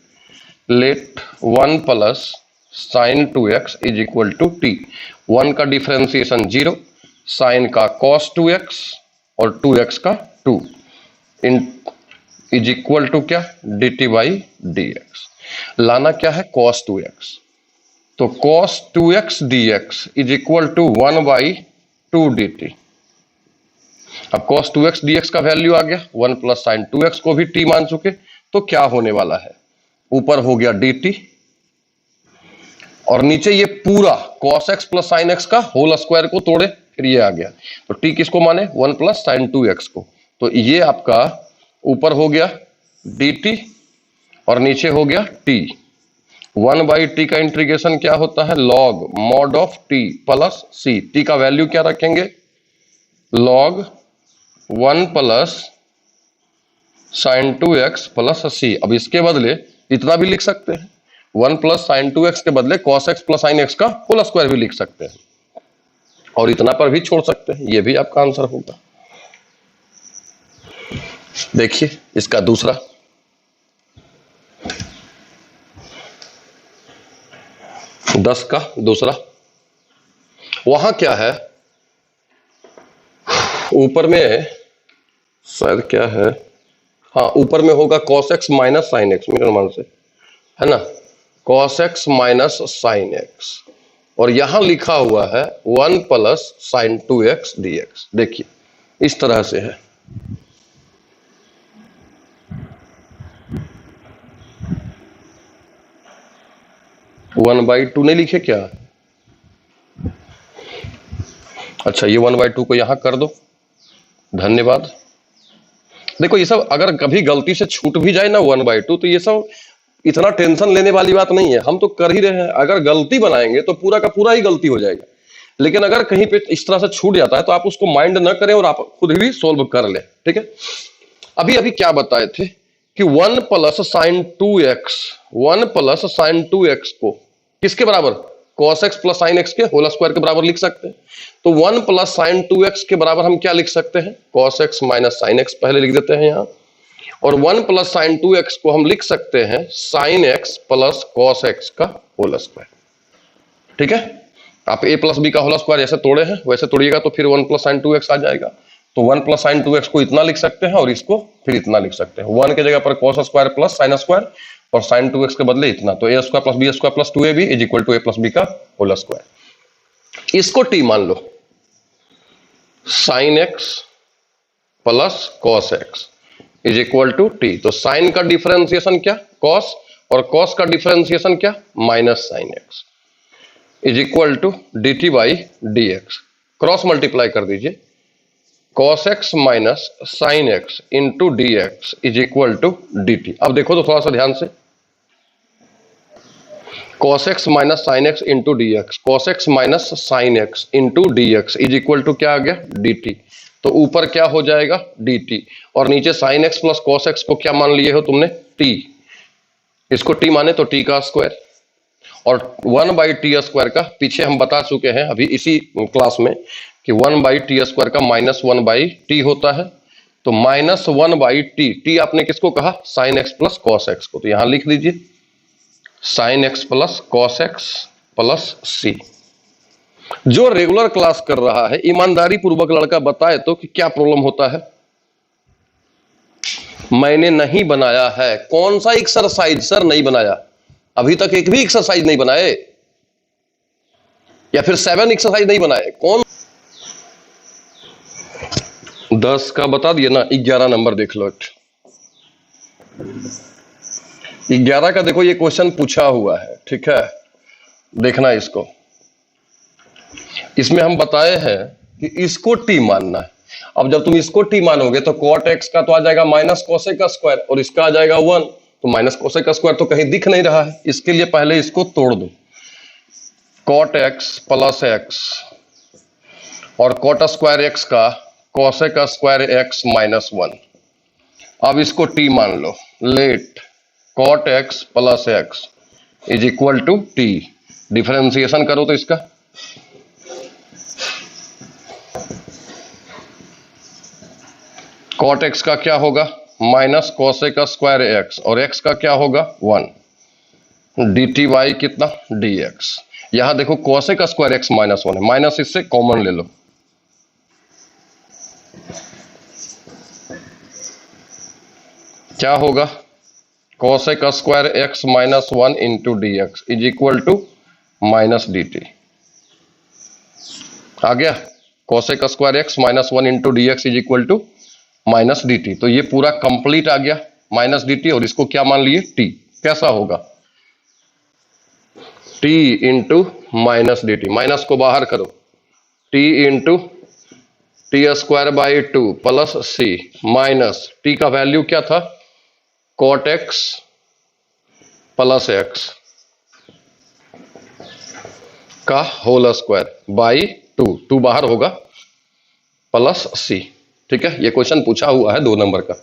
Let 1 plus sin 2x is equal to t। 1 का डिफरेंशिएशन 0, sin का cos 2x और 2x का 2 इज इक्वल टू क्या, dt बाई dx। लाना क्या है, cos 2x, तो cos 2x dx is equal to 1 by 2 dt। अब cos 2x dx का वैल्यू आ गया, 1 प्लस sin 2x को भी t मान चुके, तो क्या होने वाला है, ऊपर हो गया dt और नीचे ये पूरा cos x plus sin x का होल स्क्वायर को तोड़े, फिर ये आ गया। तो t किसको माने, 1 प्लस sin 2x को, तो ये आपका ऊपर हो गया dt और नीचे हो गया t। 1 बाई t का इंटीग्रेशन क्या होता है, log mod of t plus c। t का वैल्यू क्या रखेंगे, log 1 plus sin 2x plus c। अब इसके बदले इतना भी लिख सकते हैं, 1 प्लस sin 2x के बदले cos x plus sin x का होल स्क्वायर भी लिख सकते हैं और इतना पर भी छोड़ सकते हैं, ये भी आपका आंसर होगा। देखिए इसका दूसरा, दस का दूसरा, वहां क्या है, ऊपर में शायद क्या है, हाँ ऊपर में होगा cos x minus sin x, मेरे मान से है ना, cos x minus sin x और यहां लिखा हुआ है 1 प्लस sin 2x dx। देखिए इस तरह से है, वन बाई टू नहीं लिखे क्या, अच्छा ये 1 बाई 2 को यहां कर दो, धन्यवाद। देखो ये सब अगर कभी गलती से छूट भी जाए ना 1 बाई 2, तो ये सब इतना टेंशन लेने वाली बात नहीं है, हम तो कर ही रहे हैं। अगर गलती बनाएंगे तो पूरा का पूरा ही गलती हो जाएगा, लेकिन अगर कहीं पे इस तरह से छूट जाता है तो आप उसको माइंड न करें और आप खुद भी सोल्व कर ले, ठीक है। अभी अभी क्या बताए थे कि 1 plus sine 2x, 1 plus sine 2x को किसके बराबर, cos x plus sine x के होल स्क्वायर के बराबर लिख सकते हैं। तो 1 प्लस साइन 2x के बराबर हम क्या लिख सकते हैं, cos x minus sine x पहले लिख देते हैं यहां, और 1 प्लस साइन 2x को हम लिख सकते हैं sine x plus cos x का होल स्क्वायर, ठीक है। आप a प्लस बी का होल स्क्वायर जैसे तोड़े हैं वैसे तोड़िएगा तो फिर 1 प्लस साइन 2x आ जाएगा। तो 1 प्लस साइन 2x को इतना लिख सकते हैं और इसको फिर इतना लिख सकते हैं, 1 के जगह पर cos square plus sine square और साइन 2x के बदले इतना, तो a square plus B square plus 2ab is equal to a plus B का होल स्क्वायर। इसको t मान लो, sine x plus cos x is equal to t। तो साइन का डिफरेंशिएशन क्या, cos, और cos का डिफरेंशिएशन क्या, minus sine x is equal to dt by dx। Cross multiply कर दीजिए, cos x minus sine x into dx is equal to dt। अब देखो तो थोड़ा सा ध्यान से, cos x minus sine x into dx, cos x minus sine x into dx is equal to क्या आ गया, dt। तो ऊपर क्या हो जाएगा, dt, और नीचे sine x plus cos x को क्या मान लिए हो तुमने, t। इसको t माने तो t का स्क्वायर, और 1 बाई टी स्क्वायर का पीछे हम बता चुके हैं अभी इसी क्लास में कि 1 बाई टी स्क्वायर का माइनस 1 बाई टी होता है। तो माइनस 1 बाई टी, टी आपने किसको कहा, sine x plus cos x को, तो यहां लिख दीजिए sine x plus cos x plus C. जो रेगुलर क्लास कर रहा है ईमानदारी पूर्वक लड़का बताए तो कि क्या प्रॉब्लम होता है। मैंने नहीं बनाया है, कौन सा एक्सरसाइज सर नहीं बनाया, अभी तक एक भी एक्सरसाइज नहीं बनाए, या फिर 7 एक्सरसाइज नहीं बनाए, कौन 10 का बता दिया ना, 11 नंबर देख लो। 11 का देखो, ये क्वेश्चन पूछा हुआ है, ठीक है, देखना इसको। इसमें हम बताए हैं कि इसको टी मानना है। अब जब तुम इसको टी मानोगे तो कॉट एक्स का तो आ जाएगा माइनस कोसेक का स्क्वायर और इसका आ जाएगा 1, तो माइनस कोसेक का स्क्वायर तो कहीं दिख नहीं रहा है। इसके लिए पहले इसको तोड़ दो, कॉट एक्स प्लस एक्स और कॉट स्क्वायर एक्स का कोसेक स्क्वायर एक्स माइनस 1। अब इसको टी मान लो, let cot x plus x is equal to t. Differentiation करो तो इसका कॉट एक्स का क्या होगा माइनस कोसेक स्क्वायर एक्स और एक्स का क्या होगा 1 डी टी वाई कितना डी एक्स। यहां देखो कोसेक स्क्वायर एक्स माइनस 1 है, माइनस इससे कॉमन ले लो, क्या होगा cosec square x minus 1 into D x is equal to minus D t. आ गया cosec square x minus 1 into D x is equal to minus D t. तो ये पूरा कंप्लीट आ गया माइनस डी टी और इसको क्या मान लिए टी। कैसा होगा T into minus D T, minus को बाहर करो, T into T square by 2 plus C minus T का वैल्यू क्या था कॉट एक्स प्लस एक्स का होल स्क्वायर बाई 2 बाहर होगा प्लस सी। ठीक है, ये क्वेश्चन पूछा हुआ है 2 नंबर का।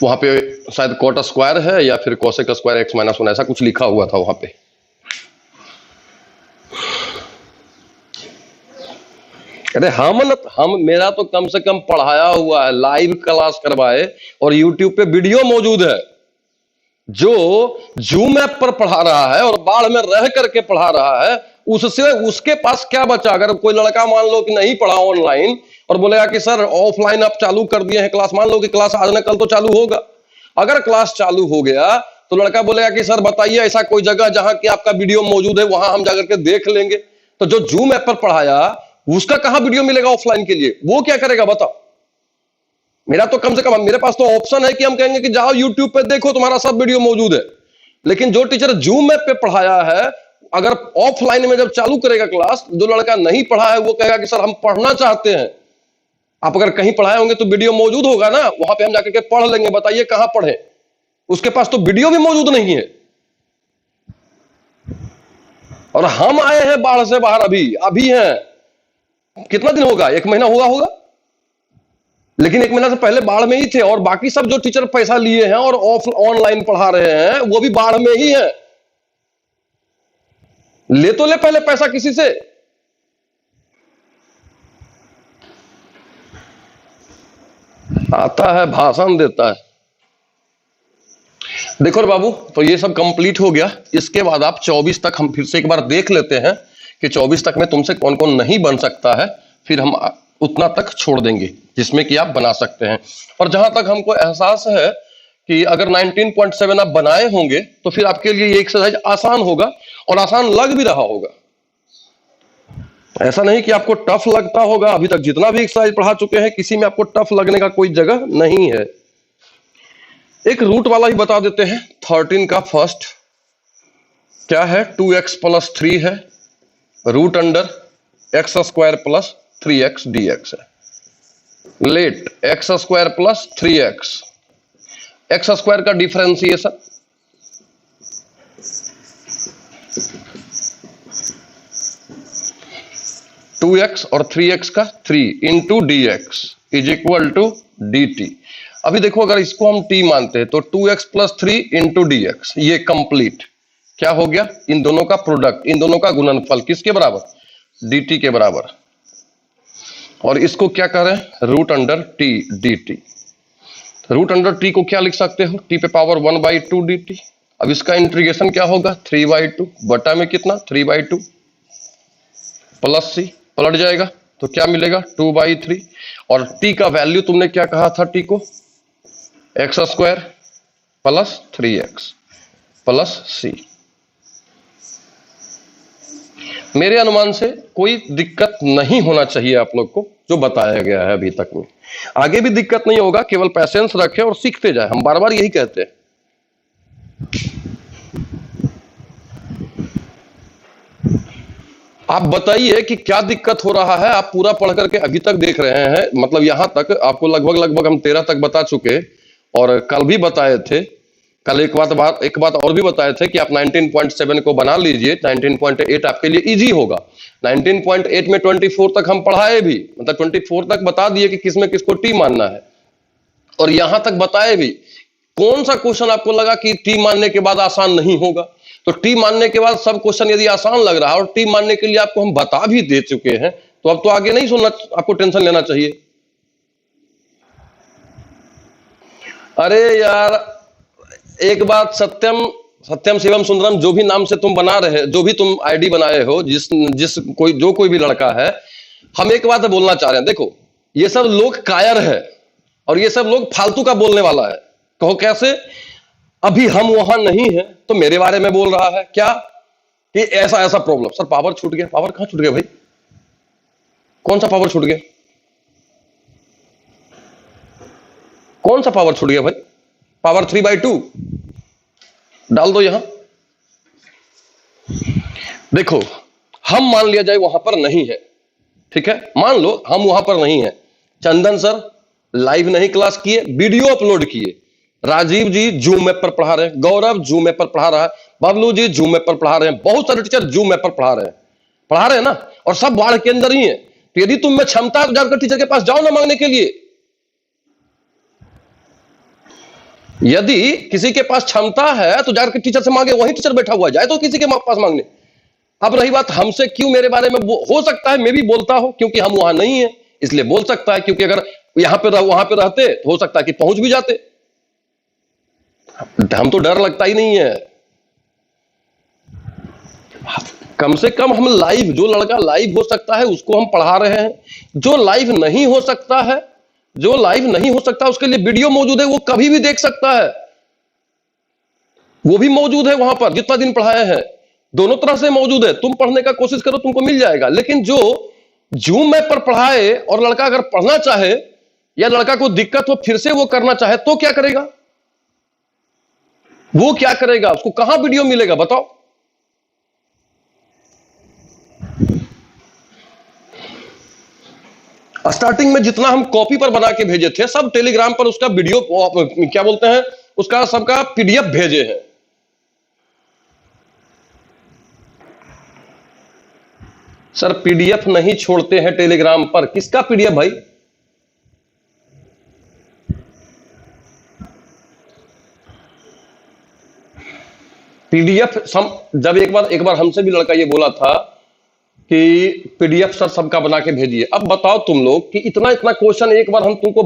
वहां पे शायद कॉट स्क्वायर है या फिर कोसेक स्क्वायर एक्स माइनस 1 ऐसा कुछ लिखा हुआ था वहां पे। अरे हम मेरा तो कम से कम पढ़ाया हुआ है, लाइव क्लास करवाए और यूट्यूब पे वीडियो मौजूद है। जो जूम ऐप पर पढ़ा रहा है और बाढ़ में रह करके पढ़ा रहा है उससे उसके पास क्या बचा। अगर कोई लड़का मान लो कि नहीं पढ़ा ऑनलाइन और बोलेगा कि सर ऑफलाइन आप चालू कर दिए हैं क्लास, मान लो कि क्लास आज न कल तो चालू होगा, अगर क्लास चालू हो गया तो लड़का बोलेगा कि सर बताइए ऐसा कोई जगह जहां कि आपका वीडियो मौजूद है, वहां हम जाकर के देख लेंगे। तो जो जूम ऐप पर पढ़ाया उसका कहां वीडियो मिलेगा ऑफलाइन के लिए, वो क्या करेगा बताओ। मेरा तो कम से कम मेरे पास तो ऑप्शन है कि हम कहेंगे कि जाओ यूट्यूब पे देखो तुम्हारा सब वीडियो मौजूद है। लेकिन जो टीचर जूम ऐप पे पढ़ाया है अगर ऑफलाइन में जब चालू करेगा क्लास, जो लड़का नहीं पढ़ा है वो कहेगा कि सर हम पढ़ना चाहते हैं। आप अगर कहीं पढ़ाए होंगे तो वीडियो मौजूद होगा ना, वहां पे हम जाकर के पढ़ लेंगे, बताइए कहां पढ़े। उसके पास तो वीडियो भी मौजूद नहीं है। और हम आए हैं बाढ़ से बाहर, अभी हैं, कितना दिन होगा, 1 महीना होगा, लेकिन 1 महीना से पहले बाढ़ में ही थे। और बाकी सब जो टीचर पैसा लिए हैं और ऑनलाइन पढ़ा रहे हैं वो भी बाढ़ में ही है। ले तो ले पहले पैसा किसी से। आता है भाषण देता है। देखो रे बाबू, तो ये सब कंप्लीट हो गया। इसके बाद आप 24 तक हम फिर से एक बार देख लेते हैं कि 24 तक में तुमसे कौन कौन नहीं बन सकता है, फिर हम उतना तक छोड़ देंगे जिसमें कि आप बना सकते हैं। और जहां तक हमको एहसास है कि अगर 19.7 आप बनाए होंगे तो फिर आपके लिए ये एक्सरसाइज आसान होगा और आसान लग भी रहा होगा। ऐसा नहीं कि आपको टफ लगता होगा। अभी तक जितना भी एक्सरसाइज पढ़ा चुके हैं किसी में आपको टफ लगने का कोई जगह नहीं है। एक रूट वाला ही बता देते हैं। 13 का फर्स्ट क्या है 2x प्लस 3 है, root under X square plus 3x dx है। Let X square plus 3x, X square का डिफरेंशिएशन टू एक्स और 3x का 3 into D x is equal to D T. अभी देखो अगर इसको हम t मानते हैं तो 2x plus 3 into D x, ये कंप्लीट क्या हो गया, इन दोनों का प्रोडक्ट, इन दोनों का गुणनफल किसके बराबर डी टी के बराबर। और इसको क्या कर रहे हैं root under T D T. Root under T को क्या लिख सकते हो टी पे पावर 1/2 डी टी। अब इसका इंटीग्रेशन क्या होगा 3/2 बटा में कितना 3/2 प्लस सी, पलट जाएगा तो क्या मिलेगा 2/3। और टी का वैल्यू तुमने क्या कहा था, टी को x square plus 3x plus C. मेरे अनुमान से कोई दिक्कत नहीं होना चाहिए आप लोग को जो बताया गया है अभी तक में। आगे भी दिक्कत नहीं होगा, केवल पैसेंस रखें और सीखते जाए। हम बार बार यही कहते हैं। आप बताइए कि क्या दिक्कत हो रहा है। आप पूरा पढ़ करके अभी तक देख रहे हैं, मतलब यहां तक आपको लगभग लगभग हम 13 तक बता चुके, और कल भी बताए थे। कल एक बात और भी बताए थे कि आप 19.7 को बना लीजिए, 19.8 आपके लिए इजी होगा। 19.8 में 24 तक हम पढ़ाए भी, मतलब 24 तक बता दिए कि किसमें किसको टी मानना है, और यहां तक बताए भी। कौन सा क्वेश्चन आपको लगा कि टी मानने के बाद आसान नहीं होगा? तो टी मानने के बाद सब क्वेश्चन यदि आसान लग रहा है और टी मानने के लिए आपको हम बता भी दे चुके हैं, तो अब तो आगे नहीं सुनना, आपको टेंशन लेना चाहिए। अरे यार, एक बात, सत्यम सत्यम शिवम सुंदरम जो भी नाम से तुम बना रहे, जो भी तुम आईडी बनाए हो, जिस जिस कोई भी लड़का है, हम एक बात बोलना चाह रहे हैं। देखो, ये सब लोग कायर है और ये सब लोग फालतू का बोलने वाला है। कहो कैसे? अभी हम वहां नहीं है तो मेरे बारे में बोल रहा है क्या कि ऐसा ऐसा प्रॉब्लम। सर पावर छूट गया। पावर कहां छूट गया भाई? कौन सा पावर छूट गया? कौन सा पावर छूट गया भाई? पावर 3/2 डाल दो यहां। देखो, हम मान लिया जाए वहां पर नहीं है, ठीक है, मान लो हम वहां पर नहीं है। चंदन सर लाइव नहीं क्लास किए, वीडियो अपलोड किए। राजीव जी जूम ऐप पर पढ़ा रहे हैं, गौरव जूम ऐप पर पढ़ा रहा है, बबलू जी जूम ऐप पर पढ़ा रहे हैं, बहुत सारे टीचर जूम ऐप पर पढ़ा रहे हैं ना, और सब बाढ़ के अंदर ही है। तो यदि तुम में क्षमता है तो जाकर टीचर के पास जाओ ना मांगने के लिए। यदि किसी के पास क्षमता है तो जाकर टीचर से मांगे, वही टीचर बैठा हुआ है, जाए तो किसी के पास मांगने। अब रही बात हमसे क्यों मेरे बारे में, हो सकता है मैं भी बोलता हूं क्योंकि हम वहां नहीं है इसलिए बोल सकता है, क्योंकि अगर यहां पे वहां पे रहते तो हो सकता है कि पहुंच भी जाते। हम तो डर लगता ही नहीं है। कम से कम हम लाइव, जो लड़का लाइव हो सकता है उसको हम पढ़ा रहे हैं। जो लाइव नहीं हो सकता है, जो लाइव नहीं हो सकता उसके लिए वीडियो मौजूद है, वो कभी भी देख सकता है, वो भी मौजूद है वहां पर। जितना दिन पढ़ाए हैं दोनों तरह से मौजूद है। तुम पढ़ने का कोशिश करो, तुमको मिल जाएगा। लेकिन जो जूम ऐप पर पढ़ाए और लड़का अगर पढ़ना चाहे या लड़का को दिक्कत हो फिर से वो करना चाहे तो क्या करेगा? वो क्या करेगा? उसको कहां वीडियो मिलेगा बताओ? स्टार्टिंग में जितना हम कॉपी पर बना के भेजे थे सब टेलीग्राम पर उसका वीडियो, क्या बोलते हैं उसका, सबका पीडीएफ भेजे हैं। सर पीडीएफ नहीं छोड़ते हैं टेलीग्राम पर। किसका पीडीएफ भाई? पीडीएफ जब एक बार हमसे भी लड़का ये बोला था कि पीडीएफ सर सबका बना के भेजिए। अब बताओ तुम लोग कि इतना इतना क्वेश्चन एक बार हम तुमको